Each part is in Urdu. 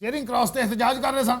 ਚੇਅਰਿੰਗ ਕ੍ਰਾਸ ਤੇ ਇhtਜਾਜ ਕਰ ਰਹੇ ਸਨ।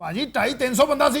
ਭਾਜੀ 250-300 ਬੰਦਾ ਸੀ।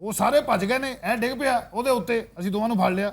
ਉਹ ਸਾਰੇ ਭੱਜ ਗਏ ਨੇ, ਐ ਡਿੱਗ ਪਿਆ ਉਹਦੇ ਉੱਤੇ, ਅਸੀਂ ਦੋਵਾਂ ਨੂੰ ਫੜ ਲਿਆ।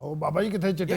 ਉਹ ਬਾਬਾ ਜੀ ਕਿੱਥੇ ਚਿੱਟੇ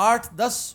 8-10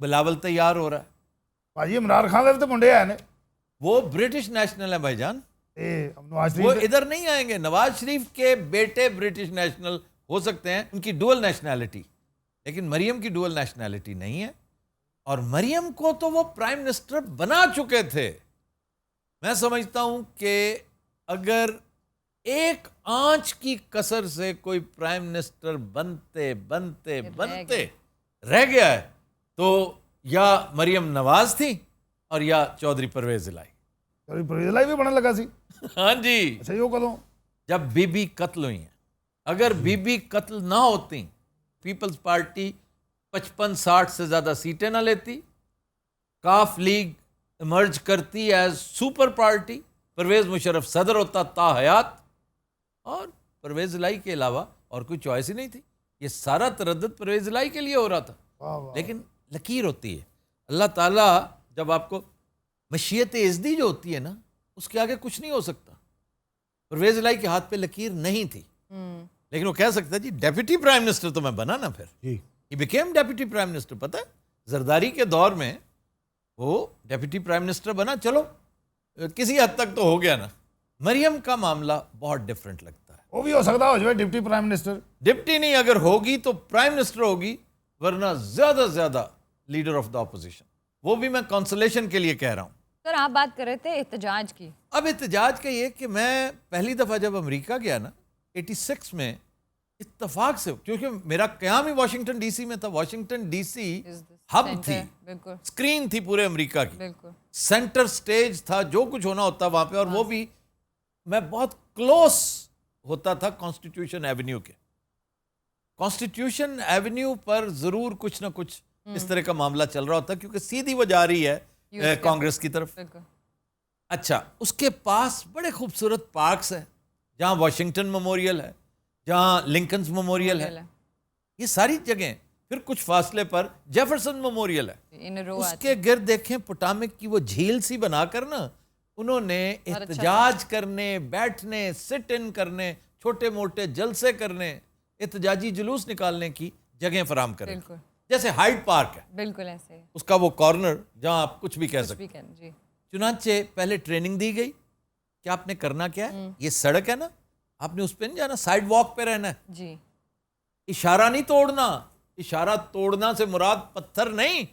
بلاول تیار ہو رہا ہے. ਭਾਜੀ ਇਮਰਾਨ ਖਾਨ ਦੇ ਵੀ ਤਾਂ ਮੁੰਡੇ ਆਏ ਨੇ وہ برٹش نیشنل ہیں بھائی جان, ਇਹ ਨਵਾਜ਼ وہ ਸ਼ਰੀਫ ادھر نہیں آئیں گے. نواز شریف کے بیٹے برٹش نیشنل ہو سکتے ہیں, ان کی ڈوئل نیشنلٹی, لیکن مریم کی ڈوئل نیشنلٹی نہیں ہے. اور مریم کو تو وہ پرائم منسٹر بنا چکے تھے. میں سمجھتا ہوں کہ اگر ایک آنچ کی کسر سے کوئی پرائم منسٹر بنتے بنتے بنتے رہ گیا ہے تو یا مریم نواز تھی اور یا چودھری پرویز الہی. ਚੌਧਰੀ ਪਰਵੇਜ਼ ਇਲਾਹੀ ਵੀ ਬਣਨ ਲੱਗਾ ਸੀ. ہاں جی, ਅੱਛਾ ਜੀ, ਉਹ ਕਦੋਂ? جب بی بی قتل ہوئی ہیں. اگر بی بی قتل نہ ہوتی, پیپلز پارٹی 55-60 سے زیادہ سیٹیں نہ لیتی, کاف لیگ ایمرج کرتی as super party, Pervez Musharraf صدر ہوتا تا حیات, اور پرویز الہی کے علاوہ اور کوئی چوائس ہی نہیں تھی. یہ سارا تردد پرویز الہی کے لیے ہو رہا تھا. ਵਾਹ ਵਾਹ. لیکن لکیر ہوتی ہے. اللہ تعالیٰ جب آپ کو مشیت ازدی جو ہوتی ہے نا, اس کے آگے کچھ نہیں ہو سکتا. پرویز الہی کے ہاتھ پہ لکیر نہیں تھی, لیکن وہ کہہ سکتا ہے جی ڈیپٹی پرائم منسٹر تو میں بنا نا. پھر جی ہی بیکیم ڈیپٹی پرائم منسٹر. پتہ ہے زرداری کے دور میں وہ ڈیپٹی پرائم منسٹر بنا, چلو کسی حد تک تو ہو گیا نا. مریم کا معاملہ بہت ڈفرینٹ لگتا ہے. ਉਹ ਵੀ ਹੋ ਸਕਦਾ ਹੋ ਜਾਵੇ ਡਿਪਟੀ ਪ੍ਰਾਈਮ ਮਿਨਿਸਟਰ. ڈپٹی نہیں, اگر ہوگی تو پرائم منسٹر ہوگی, ورنہ زیادہ سے زیادہ لیڈر آف دا اپوزیشن. وہ بھی میں کنسولیشن کے لیے کہہ رہا ہوں. سر آپ بات کر رہے تھے احتجاج کی. اب احتجاج کا یہ کہ میں پہلی دفعہ جب امریکہ گیا نا 86 میں, اتفاق سے, کیونکہ میرا قیام ہی واشنگٹن ڈی سی میں تھا. واشنگٹن ڈی سی ہب تھی, بالکل اسکرین تھی پورے امریکہ کی, بالکل سینٹر سٹیج تھا, جو کچھ ہونا ہوتا وہاں پہ. اور وہ بھی میں بہت کلوز ہوتا تھا کانسٹیٹیوشن ایونیو کے. کانسٹیٹیوشن ایونیو پر ضرور کچھ نہ کچھ اس طرح کا معاملہ چل رہا ہوتا, کیونکہ سیدھی وہ جا رہی ہے کانگریس کی طرف. بالکل. اچھا, اس کے پاس بڑے خوبصورت پارکس ہیں, جہاں واشنگٹن میموریل ہے, جہاں لنکنز میموریل ہے, یہ ساری جگہیں. پھر کچھ فاصلے پر جیفرسن میموریل ہے. اس کے گرد دیکھیں پوٹامک کی وہ جھیل سی بنا کر نا, انہوں نے احتجاج کرنے, بیٹھنے, سٹ ان کرنے, چھوٹے موٹے جلسے کرنے, احتجاجی جلوس نکالنے کی جگہیں فراہم کریں. جیسے ہائیڈ پارک ہے, بالکل ایسے اس کا وہ کارنر جہاں آپ کچھ بھی کہہ سکتے. جی چنانچہ پہلے ٹریننگ دی گئی کہ آپ نے کرنا کیا ہے. یہ سڑک ہے نا, آپ نے اس پہ نہیں جانا, سائیڈ واک پہ رہنا ہے. جی, اشارہ نہیں توڑنا. اشارہ توڑنا سے مراد پتھر نہیں,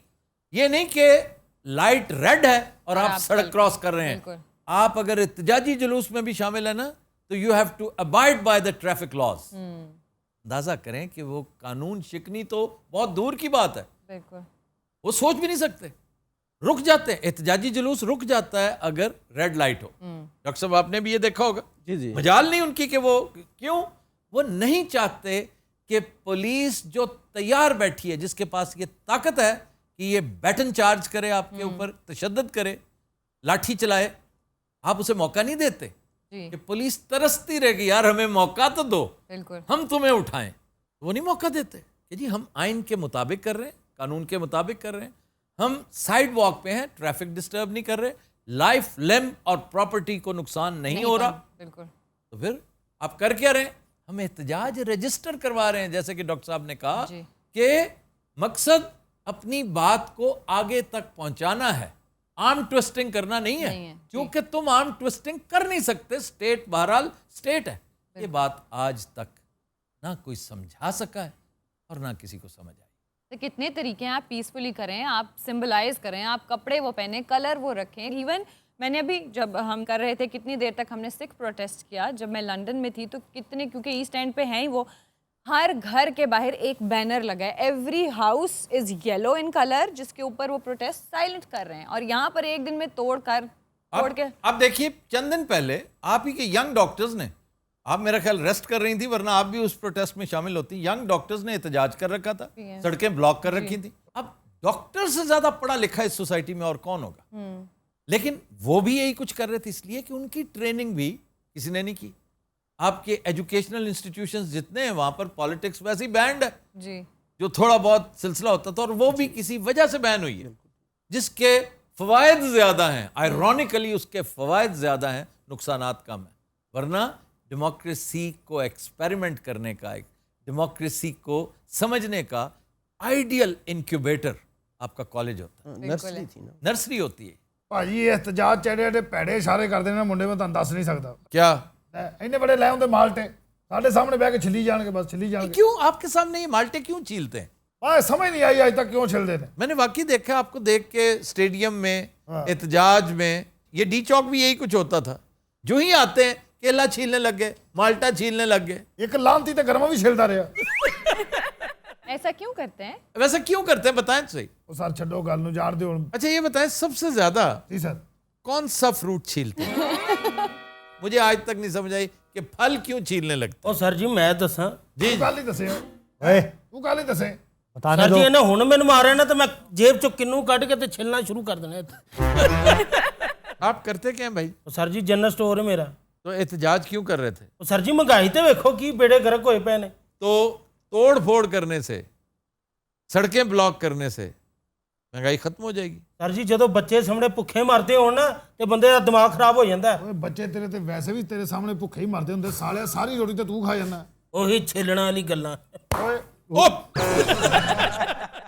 یہ نہیں کہ لائٹ ریڈ ہے اور آپ سڑک کراس کر رہے ہیں. آپ اگر احتجاجی جلوس میں بھی شامل ہیں نا, تو you have to abide by the traffic laws. اندازہ کریں کہ وہ قانون شکنی تو بہت دور کی بات ہے, بالکل وہ سوچ بھی نہیں سکتے. رک جاتے ہیں, احتجاجی جلوس رک جاتا ہے اگر ریڈ لائٹ ہو. ڈاکٹر صاحب آپ نے بھی یہ دیکھا ہوگا. جی جی, مجال نہیں ان کی کہ وہ کیوں, وہ نہیں چاہتے کہ پولیس جو تیار بیٹھی ہے, جس کے پاس یہ طاقت ہے کہ یہ بیٹن چارج کرے, آپ کے اوپر تشدد کرے, لاٹھی چلائے, آپ اسے موقع نہیں دیتے. کہ پولیس ترستی رہے گی, یار ہمیں موقع تو دو, بالکل ہم تمہیں اٹھائیں. وہ نہیں موقع دیتے کہ جی ہم آئین کے مطابق کر رہے ہیں, قانون کے مطابق کر رہے ہیں, ہم سائیڈ واک پہ ہیں, ٹریفک ڈسٹرب نہیں کر رہے, لائف لم اور پراپرٹی کو نقصان نہیں ہو رہا. بالکل. تو پھر آپ کر کیا رہے ہیں, ہم احتجاج رجسٹر کروا رہے ہیں. جیسے کہ ڈاکٹر صاحب نے کہا کہ مقصد اپنی بات کو آگے تک پہنچانا ہے, آرم ٹوسٹنگ کرنا نہیں ہے, کیونکہ تم آرم ٹوسٹنگ کر نہیں سکتے. اسٹیٹ بہرحال اسٹیٹ ہے. یہ بات آج تک نہ کوئی سمجھا سکا ہے اور نہ کسی کو سمجھ آئی. کتنے طریقے ہیں, آپ پیسفلی کریں, آپ سمبلائز کریں, آپ کپڑے وہ پہنیں, کلر وہ رکھیں. ایون میں نے ابھی جب ہم کر رہے تھے کتنی دیر تک ہم نے سکھ پروٹیسٹ کیا, جب میں لنڈن میں تھی تو کتنے, کیونکہ ایسٹ اینڈ پہ ہیں ہی وہ, ہر گھر کے باہر ایک بینر لگا ہے, every house is yellow in colour, جس کے اوپر وہ پروٹیسٹ سائلنٹ کر رہے ہیں. اور یہاں پر ایک دن میں توڑ کے اب دیکھیے چند دن پہلے آپ ہی کے ینگ ڈاکٹرز نے, آپ میرا خیال ریسٹ کر رہی تھی ورنہ آپ بھی اس پروٹیسٹ میں شامل ہوتی, ینگ ڈاکٹرز نے احتجاج کر رکھا تھا, سڑکیں بلاک کر رکھی تھی. اب ڈاکٹر سے زیادہ پڑھا لکھا اس سوسائٹی میں اور کون ہوگا, لیکن وہ بھی یہی کچھ کر رہے تھے, اس لیے کہ ان کی ٹریننگ بھی کسی نے نہیں کی. آپ کے ایجوکیشنل انسٹیٹیوشنز جتنے ہیں وہاں پر پالیٹکس ویسے ہی بینڈ ہے, جی جو تھوڑا بہت سلسلہ ہوتا تھا, اور وہ بھی کسی وجہ سے بین ہوئی ہے جس کے فوائد زیادہ ہیں. آئرونیکلی اس کے فوائد زیادہ ہیں, نقصانات کم ہیں. ورنہ ڈیموکریسی کو ایکسپیریمنٹ کرنے کا, ایک ڈیموکریسی کو سمجھنے کا آئیڈیل انکیوبیٹر آپ کا کالج ہوتا ہے, نرسری تھی نا. نرسری ہوتی ہے. ਭਾਜੀ ਇਹ ਇhtਜਾਜ ਚੜੇ ਜਿਹੜੇ ਭੈੜੇ ਇਸ਼ਾਰੇ ਕਰਦੇ ਨੇ ਮੁੰਡੇ, ਮੈਂ ਤੁਹਾਨੂੰ ਦੱਸ ਨਹੀਂ ਸਕਦਾ. کیا ਇੰਨੇ ਬੜੇ ਲੈ ਹੁੰਦੇ ਮਾਲਟੇ ਸਾਡੇ ਸਾਹਮਣੇ ਬਹਿ ਕੇ ਛਿੱਲੀ ਜਾਣਗੇ, ਬਸ ਛਿੱਲੀ ਜਾਣਗੇ. کیوں آپ کے سامنے یہ مالٹے کیوں چھیلتے ہیں؟ آج سمجھ نہیں آئی آج تک کیوں چھلتے تھے. میں نے واقعی دیکھا آپ کو دیکھ کے اسٹیڈیم میں, احتجاج میں. یہ ڈی چوک بھی یہی کچھ ہوتا تھا, جو ہی آتے ہیں کیلا چھیلنے لگ گئے, مالٹا چھیلنے لگ گئے. ایک لانتی تے گرما بھی چھلتا رہا. ایسا کیوں کرتے ہیں؟ ویسا کیوں کرتے ہیں بتائیں تو صحیح. وہ سر چھڈو گل نو جان دیو. اچھا یہ بتائیں سب سے زیادہ جی سر کون سا فروٹ چھیلتے ہیں؟ مجھے آج تک نہیں سمجھ آئی کہ پھل کیوں چھیلنے لگتے ਉਹ ਸਰ ਜੀ ਮੈਂ ਦੱਸਾਂ جی ਤੂੰ ਕੱਲ ਹੀ ਦੱਸੇ اے ਤੂੰ ਕੱਲ ਹੀ ਦੱਸੇ. بتانے ਸਰ دو. ਜੀ ਇਹਨੇ ਹੁਣ ਮੈਨੂੰ ਮਾਰਿਆ ਨਾ ਤੇ ਮੈਂ ਜੇਬ ਚੋਂ ਕਿੰਨੂ ਕੱਢ ਕੇ ਤੇ ਛਿਲਣਾ ਸ਼ੁਰੂ ਕਰ ਦੇਣਾ ਇੱਥੇ. آپ کرتے کیا ہیں بھائی؟ ਉਹ ਸਰ ਜੀ ਜਨਰਲ ਸਟੋਰ ਹੈ ਮੇਰਾ. تو احتجاج کیوں کر رہے تھے؟ ਉਹ ਸਰ ਜੀ ਮਹਿੰਗਾਈ ਤੇ ਵੇਖੋ ਕੀ ਬੇੜੇ ਗਰਕ ਹੋਏ ਪਏ ਨੇ. تو توڑ پھوڑ کرنے سے, سڑکیں بلاک کرنے سے مہنگائی ختم ہو جائے گی. ਸਰ ਜੀ ਜਦੋਂ ਬੱਚੇ ਸਾਹਮਣੇ ਭੁੱਖੇ ਮਰਦੇ ਹੋਣ ਨਾ ਤੇ ਬੰਦੇ ਦਾ ਦਿਮਾਗ ਖਰਾਬ ਹੋ ਜਾਂਦਾ ਹੈ. ਓਏ ਬੱਚੇ ਤੇਰੇ ਤੇ ਵੈਸੇ ਵੀ ਤੇਰੇ ਸਾਹਮਣੇ ਭੁੱਖੇ ਹੀ ਮਰਦੇ ਹੁੰਦੇ ਸਾਲਿਆ, ਸਾਰੀ ਰੋਟੀ ਤੇ ਤੂੰ ਖਾ ਜਾਂਦਾ. ਉਹੀ ਛਿਲਣਾ ਵਾਲੀ ਗੱਲਾਂ. ਓਏ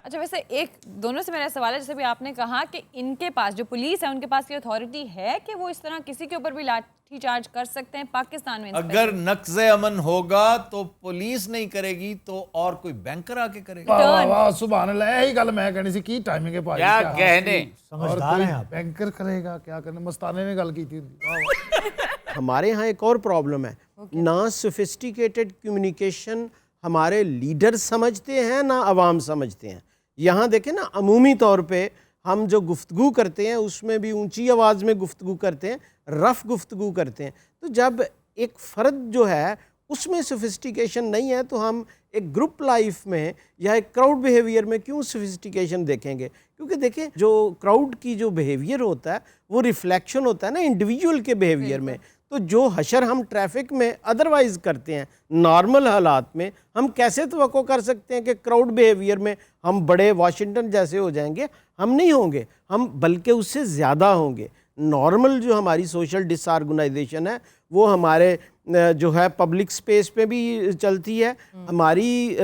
اچھا ویسے ایک دونوں سے میرا سوال ہے, جیسے بھی آپ نے کہا کہ ان کے پاس جو پولیس ہے ان کے پاس یہ اتھارٹی ہے کہ وہ اس طرح کسی کے اوپر بھی لاٹھی چارج کر سکتے ہیں پاکستان میں؟ اگر نقض امن ہوگا تو پولیس نہیں کرے گی تو اور کوئی بینکر آ کے کرے گا. ਵਾਹ ਵਾਹ ਵਾਹ ਸੁਭਾਨ ਅੱਲਾਹ. ਇਹੀ ਗੱਲ ਮੈਂ ਕਹਿਣੀ ਸੀ, ਕੀ ਟਾਈمنگ ਹੈ ਭਾਜੀ. کیا کہنے. سمجھدار ہیں آپ. بینکر کرے گا کیا کرنا. مستانے نے گل کی تھی. ہمارے ہاں ایک اور پرابلم ہے, نہ سوفسٹیکیٹڈ کمیونیکیشن ہمارے لیڈر سمجھتے ہیں نہ عوام سمجھتے ہیں. یہاں دیکھیں نا, عمومی طور پہ ہم جو گفتگو کرتے ہیں اس میں بھی اونچی آواز میں گفتگو کرتے ہیں, رف گفتگو کرتے ہیں. تو جب ایک فرد جو ہے اس میں سوفسٹیکیشن نہیں ہے تو ہم ایک گروپ لائف میں یا ایک کراؤڈ بیہیویئر میں کیوں سوفسٹیکیشن دیکھیں گے؟ کیونکہ دیکھیں جو کراؤڈ کی جو بیہیویئر ہوتا ہے وہ ریفلیکشن ہوتا ہے نا انڈیویجول کے بیہیویئر میں. تو جو حشر ہم ٹریفک میں ادروائز کرتے ہیں نارمل حالات میں, ہم کیسے توقع کر سکتے ہیں کہ کراؤڈ بیہیویئر میں ہم بڑے واشنگٹن جیسے ہو جائیں گے؟ ہم نہیں ہوں گے, ہم بلکہ اس سے زیادہ ہوں گے. نارمل جو ہماری سوشل ڈس آرگنائزیشن ہے وہ ہمارے جو ہے پبلک سپیس پہ بھی چلتی ہے, ہماری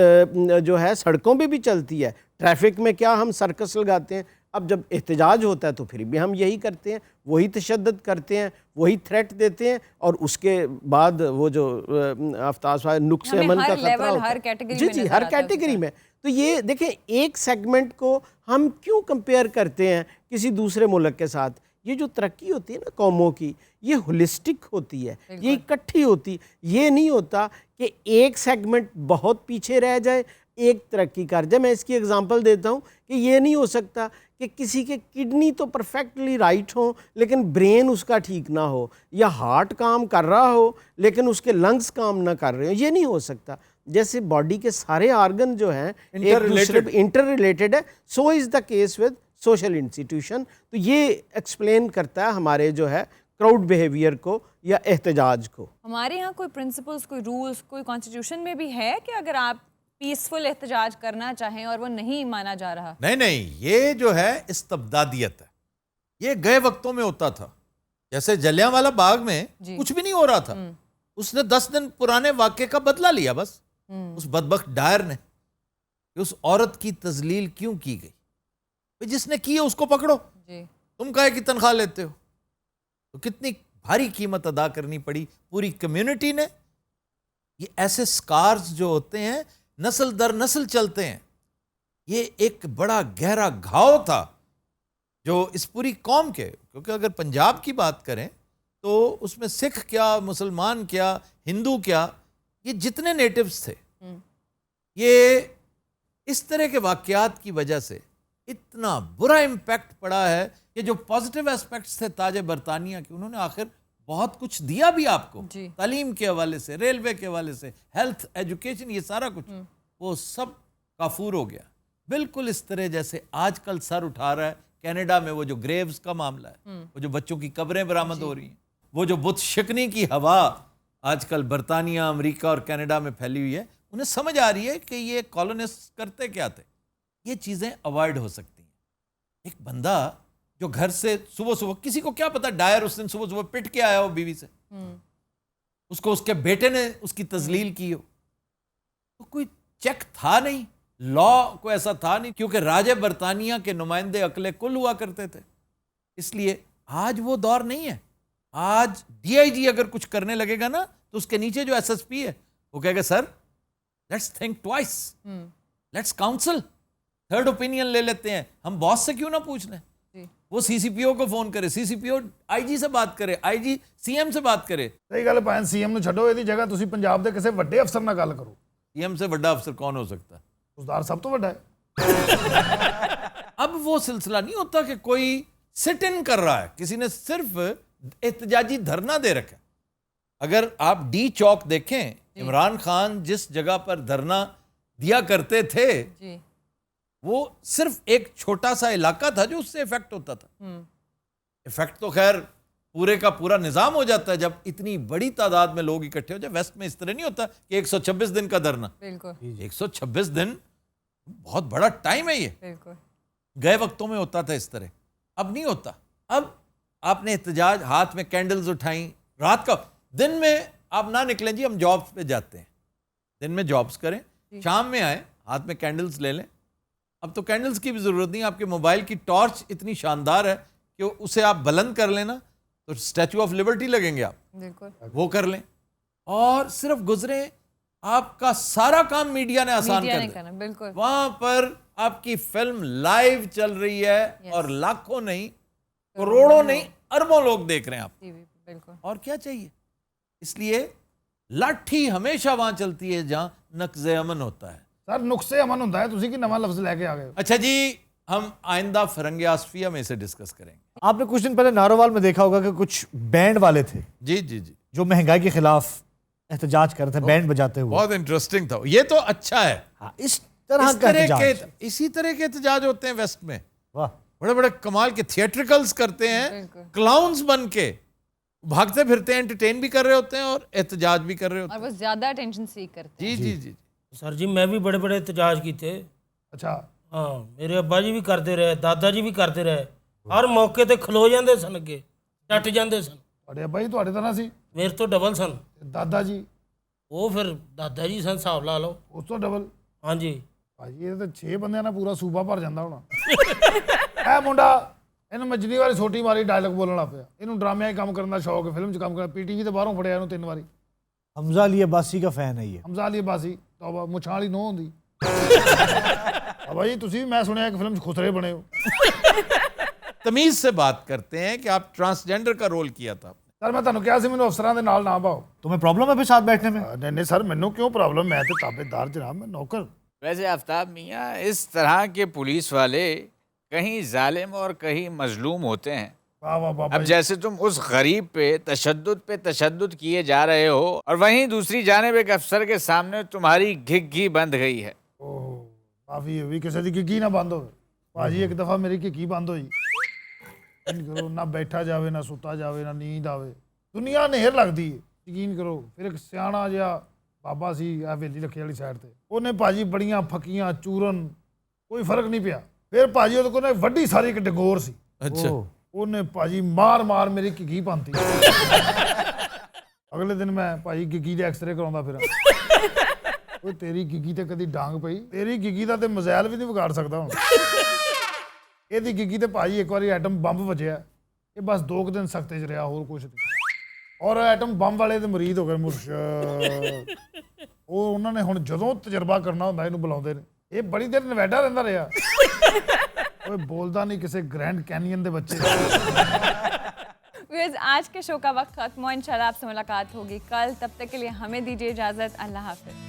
جو ہے سڑکوں پہ بھی چلتی ہے. ٹریفک میں کیا ہم سرکس لگاتے ہیں. اب جب احتجاج ہوتا ہے تو پھر بھی ہم یہی کرتے ہیں, وہی تشدد کرتے ہیں, وہی تھریٹ دیتے ہیں, اور اس کے بعد وہ جو آفتاب صاحب نقص امن کا خطرہ ہوتا ہے. جی جی ہر کیٹیگری میں. تو یہ دیکھیں ایک سیگمنٹ کو ہم کیوں کمپیئر کرتے ہیں کسی دوسرے ملک کے ساتھ؟ یہ جو ترقی ہوتی ہے نا قوموں کی, یہ ہولسٹک ہوتی ہے, یہ اکٹھی ہوتی. یہ نہیں ہوتا کہ ایک سیگمنٹ بہت پیچھے رہ جائے, ایک ترقی کر جائے. میں اس کی ایگزامپل دیتا ہوں کہ یہ نہیں ہو سکتا کہ کسی کے کڈنی تو پرفیکٹلی رائٹ ہوں لیکن برین اس کا ٹھیک نہ ہو, یا ہارٹ کام کر رہا ہو لیکن اس کے لنگس کام نہ کر رہے ہوں. یہ نہیں ہو سکتا. جیسے باڈی کے سارے آرگن جو ہیں ایک دوسرے انٹر ریلیٹڈ ہے, so is the case with social institution. تو یہ ایکسپلین کرتا ہے ہمارے جو ہے کراؤڈ بیہیویئر کو یا احتجاج کو. ہمارے یہاں کوئی پرنسپلز, کوئی رولز, کوئی کانسٹیٹیوشن میں بھی ہے کہ اگر آپ پیسفل احتجاج کرنا چاہیں اور وہ نہیں مانا جا رہا؟ نہیں, یہ جو ہے استبدادیت ہے. یہ گئے وقتوں میں ہوتا تھا. جیسے جلیانوالہ باغ میں کچھ بھی نہیں ہو رہا تھا, اس نے 10 دن پرانے واقعے کا بدلہ لیا بس. اس بدبخت ڈائر نے کہ اس عورت کی تذلیل کیوں کی گئی. جس نے کی ہے اس کو پکڑو. تم کہے کی تنخواہ لیتے ہو؟ تو کتنی بھاری قیمت ادا کرنی پڑی پوری کمیونٹی نے. یہ ایسے سکارز جو ہوتے ہیں نسل در نسل چلتے ہیں. یہ ایک بڑا گہرا گھاؤ تھا جو اس پوری قوم کے, کیونکہ اگر پنجاب کی بات کریں تو اس میں سکھ کیا, مسلمان کیا, ہندو کیا, یہ جتنے نیٹیوز تھے, یہ اس طرح کے واقعات کی وجہ سے اتنا برا امپیکٹ پڑا ہے کہ جو پازیٹیو اسپیکٹس تھے تاج برطانیہ کے, انہوں نے آخر بہت کچھ دیا بھی آپ کو, تعلیم کے حوالے سے, ریلوے کے حوالے سے, ہیلتھ, ایجوکیشن, یہ سارا کچھ, وہ سب کافور ہو گیا. بالکل اس طرح جیسے آج کل سر اٹھا رہا ہے کینیڈا میں وہ جو گریوز کا معاملہ ہے, وہ جو بچوں کی قبریں برآمد ہو رہی ہیں, وہ جو بت شکنی کی ہوا آج کل برطانیہ, امریکہ اور کینیڈا میں پھیلی ہوئی ہے. انہیں سمجھ آ رہی ہے کہ یہ کالونسٹ کرتے کیا تھے. یہ چیزیں اوائڈ ہو سکتی ہیں. ایک بندہ جو گھر سے صبح کسی کو کیا پتا ڈائر اس دن صبح پٹ کے آیا ہو بیوی سے, اس کو اس کے بیٹے نے اس کی تذلیل کی ہو, تو کوئی چیک تھا نہیں, لا کو ایسا تھا نہیں, کیونکہ راج برطانیہ کے نمائندے عقل کل ہوا کرتے تھے. اس لیے آج وہ دور نہیں ہے. آج ڈی آئی جی اگر کچھ کرنے لگے گا نا تو اس کے نیچے جو ایس ایس پی ہے وہ کہے گا sir let's think twice, let's counsel, third opinion لے لیتے ہیں, ہم باس سے کیوں نہ پوچھ لیں. وہ سی سی پی او کو فون کرے, سی سی پی او آئی جی سے بات کرے, آئی جی سی ایم سے بات کرے. ਸਹੀ ਗੱਲ ਭਾਵੇਂ ਸੀਐਮ ਨੂੰ ਛੱਡੋ, ਇਹਦੀ ਜਗ੍ਹਾ ਤੁਸੀਂ ਪੰਜਾਬ ਦੇ ਕਿਸੇ ਵੱਡੇ ਅਫਸਰ ਨਾਲ ਗੱਲ ਕਰੋ. سی ایم سے بڑا افسر کون ہو سکتا ہے؟ ਉਸਦਾਰ ਸਭ ਤੋਂ ਵੱਡਾ ਹੈ. اب وہ سلسلہ نہیں ہوتا کہ کوئی سٹ ان کر رہا ہے, کسی نے صرف احتجاجی دھرنا دے رکھا. اگر آپ ڈی چوک دیکھیں, عمران خان جس جگہ پر دھرنا دیا کرتے تھے جی وہ صرف ایک چھوٹا سا علاقہ تھا جو اس سے افیکٹ ہوتا تھا. افیکٹ تو خیر پورے کا پورا نظام ہو جاتا ہے جب اتنی بڑی تعداد میں لوگ اکٹھے ہو جائے. ویسٹ میں اس طرح نہیں ہوتا کہ 126 دن کا دھرنا. بالکل 126 دن بہت بڑا ٹائم ہے. یہ بالکل گئے وقتوں میں ہوتا تھا اس طرح, اب نہیں ہوتا. اب آپ نے احتجاج, ہاتھ میں کینڈلز اٹھائیں, رات کا, دن میں آپ نہ نکلیں جی ہم جابس پہ جاتے ہیں, دن میں جابس کریں, شام میں آئیں ہاتھ میں کینڈلز لے لیں. اب تو کینڈلز کی بھی ضرورت نہیں, آپ کے موبائل کی ٹارچ اتنی شاندار ہے کہ اسے آپ بلند کر لینا تو اسٹیچو آف لبرٹی لگیں گے آپ, بالکل وہ کر لیں اور صرف گزریں. آپ کا سارا کام میڈیا نے آسان میڈیا کر نے دیا. کرنا, بالکل وہاں پر آپ کی فلم لائیو چل رہی ہے اور لاکھوں نہیں, کروڑوں نہیں, اربوں لوگ دیکھ رہے ہیں آپ. ٹی وی پہ, بالکل. اور کیا چاہیے؟ اس لیے لاٹھی ہمیشہ وہاں چلتی ہے جہاں نقض امن ہوتا ہے. ਸਰ ਨੁਕਸੇ ਅਮਨ ਹੁੰਦਾ ਹੈ, ਤੁਸੀਂ ਕੀ ਨਵਾਂ ਲਫ਼ਜ਼ ਲੈ ਕੇ ਆ ਗਏ ਹੋ. اچھا جی, ہم آئندہ فرنگ آصفیہ میں اسے ڈسکس کریں گے. آپ نے کچھ دن پہلے نارووال میں دیکھا ہوگا کہ کچھ بینڈ والے تھے جی جی جی, جو مہنگائی کے خلاف احتجاج کر رہے تھے, بینڈ بجاتے ہوئے. بہت انٹرسٹنگ تھا. یہ تو اچھا ہے, اس طرح کا احتجاج. اسی طرح کے احتجاج ہوتے ہیں ویسٹ میں. واہ, بڑے بڑے کمال کے تھیٹریکلز کرتے ہیں, کلاؤنز بن کے بھاگتے پھرتے ہیں, انٹرٹین بھی کر رہے ہوتے ہیں اور احتجاج بھی کر رہے ہوتے اور ہیں. وہ زیادہ اٹینشن سیک کرتے ہیں. جی جی جی. سر جی میں بھی بڑے بڑے احتجاج کیتے. ਅੱਛਾ ہاں میرے ابا جی بھی کرتے رہے, دادا جی بھی کرتے رہے, ہر موقع تے کھلو جاندے سن, اگے ڈٹ جاندے سن. ਤੁਹਾਡੇ ਅੱਬਾ ਜੀ ਤੁਹਾਡੇ ਤਰ੍ਹਾਂ ਸੀ, میرے تو ڈبل سن, ਦਾਦਾ ਜੀ وہ پھر دادا جی سن, حساب لا لو. ਉਸ ਤੋਂ ਡਬਲ. ہاں جی ਭਾਜੀ ਇਹ ਤਾਂ 6 ਬੰਦਿਆਂ ਨਾਲ ਪੂਰਾ ਸੂਬਾ ਭਰ ਜਾਂਦਾ ਹੋਣਾ. ਇਹ ਮੁੰਡਾ, ਇਹਨੂੰ ਮੈਂ ਜਿੰਨੀ ਵਾਰੀ ਛੋਟੀ ਮਾਰੀ ਡਾਇਲੌਗ ਬੋਲਣ ਲੱਗ ਪਿਆ. ਇਹਨੂੰ ਡਰਾਮਿਆਂ 'ਚ ਕੰਮ ਕਰਨ ਦਾ ਸ਼ੌਕ ਹੈ, ਫਿਲਮ 'ਚ ਕੰਮ ਕਰਨਾ. ਪੀਟੀਵੀ ਤੇ ਬਾਹਰੋਂ ਫੜਿਆ ਇਹਨੂੰ 3 ਵਾਰੀ. حمزہ علی عباسی کا فین ہے یہ. ਹਮਜ਼ਾ ਅਲੀ ਅਬਾਸੀ, ਤੋਬਾ, ਮੁੱਛਾਂ ਵਾਲੀ ਨੋਹ ਹੁੰਦੀ. ਭਾਈ ਤੁਸੀਂ ਵੀ ਮੈਂ ਸੁਣਿਆ ਇੱਕ ਫਿਲਮ 'ਚ ਖੁਸਰੇ ਬਣੇ ਹੋ. تمیز سے بات کرتے ہیں کہ آپ ٹرانسجینڈر کا رول کیا تھا. ਸਰ ਮੈਂ ਤੁਹਾਨੂੰ ਕਿਹਾ ਸੀ ਮੈਨੂੰ ਅਫਸਰਾਂ ਦੇ ਨਾਲ ਨਾ ਪਾਓ. تمہیں پرابلم ہے پھر ساتھ بیٹھنے میں؟ ਨਹੀਂ ਨਹੀਂ ਸਰ, ਮੈਨੂੰ ਕਿਉਂ ਪ੍ਰੋਬਲਮ, ਮੈਂ ਤੇ ਤਾਬੇਦਾਰ ਜਨਾਬ, میں نوکر. ویسے آفتاب میاں اس طرح کے پولیس والے کہیں ظالم اور کہیں مظلوم ہوتے ہیں. واہ واہ بابا اب جیسے تم اس غریب پہ تشدد کیے جا رہے ہو اور وہیں دوسری جانب ایک افسر کے سامنے تمہاری گھگی بند گئی ہے. ਓਹ ਕਾਫੀ ਵੀ ਕਿਸੇ ਦੀ ਗਿੱਗੀ ਨਾ ਬੰਦ ਹੋਵੇ. ਭਾਜੀ ਇੱਕ ਦਫਾ ਮੇਰੀ ਗਿੱਗੀ ਬੰਦ ਹੋਈ, ਕਰੋ ਨਾ ਬੈਠਾ ਜਾਵੇ, ਨਾ ਸੁੱਤਾ ਜਾਵੇ, ਨਾ ਨੀਂਦ ਆਵੇ, ਦੁਨੀਆ ਨਹਿਰ ਲੱਗਦੀ ਹੈ, ਯਕੀਨ ਕਰੋ. ਫਿਰ ਇੱਕ ਸਿਆਣਾ ਜਿਹਾ ਬਾਬਾ ਸੀ ਹਵੇਲੀ ਰੱਖੇ ਵਾਲੀ ਸਾਈਡ ਤੇ, ਉਹਨੇ ਭਾਜੀ ਬੜੀਆਂ ਫੱਕੀਆਂ, ਚੂਰਨ, ਕੋਈ ਫਰਕ ਨਹੀਂ ਪਿਆ. ਫਿਰ ਭਾਜੀ ਉਹਦੇ ਕੋਲ ਵੱਡੀ ਸਾਰੀ ਇੱਕ ਡਗੋਰ ਸੀ, اچھا, ਉਹਨੇ ਭਾਜੀ ਮਾਰ ਮਾਰ ਮੇਰੀ ਗਿੱਗੀ ਪੰਤੀ. ਅਗਲੇ ਦਿਨ ਮੈਂ ਭਾਜੀ ਗਿੱਗੀ ਦੇ ਐਕਸਰੇ ਕਰਾਉਂਦਾ ਫਿਰਾਂ. ਓਏ ਤੇਰੀ ਗਿੱਗੀ ਤੇ ਕਦੀ ਡਾਂਗ ਪਈ, ਤੇਰੀ ਗਿੱਗੀ ਦਾ ਤੇ ਮਜ਼ਾਇਲ ਵੀ ਨਹੀਂ ਵਿਗਾੜ ਸਕਦਾ ਹੁਣ. ਇਹਦੀ ਗਿੱਗੀ ਤੇ ਭਾਜੀ ਇੱਕ ਵਾਰੀ ਐਟਮ ਬੰਬ ਵੱਜਿਆ, ਇਹ ਬਸ 2 ਦਿਨ ਸਖਤੇ 'ਚ ਰਿਹਾ, ਹੋਰ ਕੁਛ ਨਹੀਂ. ਔਰ ਐਟਮ ਬੰਬ ਵਾਲੇ ਦੇ ਮਰੀਦ ਹੋ ਗਏ ਮੁਰਸ਼ਦ. ਉਹ ਉਹਨਾਂ ਨੇ ਹੁਣ ਜਦੋਂ ਤਜਰਬਾ ਕਰਨਾ ਹੁੰਦਾ ਇਹਨੂੰ ਬੁਲਾਉਂਦੇ ਨੇ. ਇਹ ਬੜੀ ਦੇਰ ਨਵੈਡਾ ਰਹਿੰਦਾ ਰਿਹਾ. ਓਏ ਬੋਲਦਾ نہیں کسی گرینڈ کینین دے بچے. آج کے شو کا وقت ختم ہوا. انشاءاللہ آپ سے ملاقات ہوگی کل. تب تک کے لیے ہمیں دیجیے اجازت. اللہ حافظ.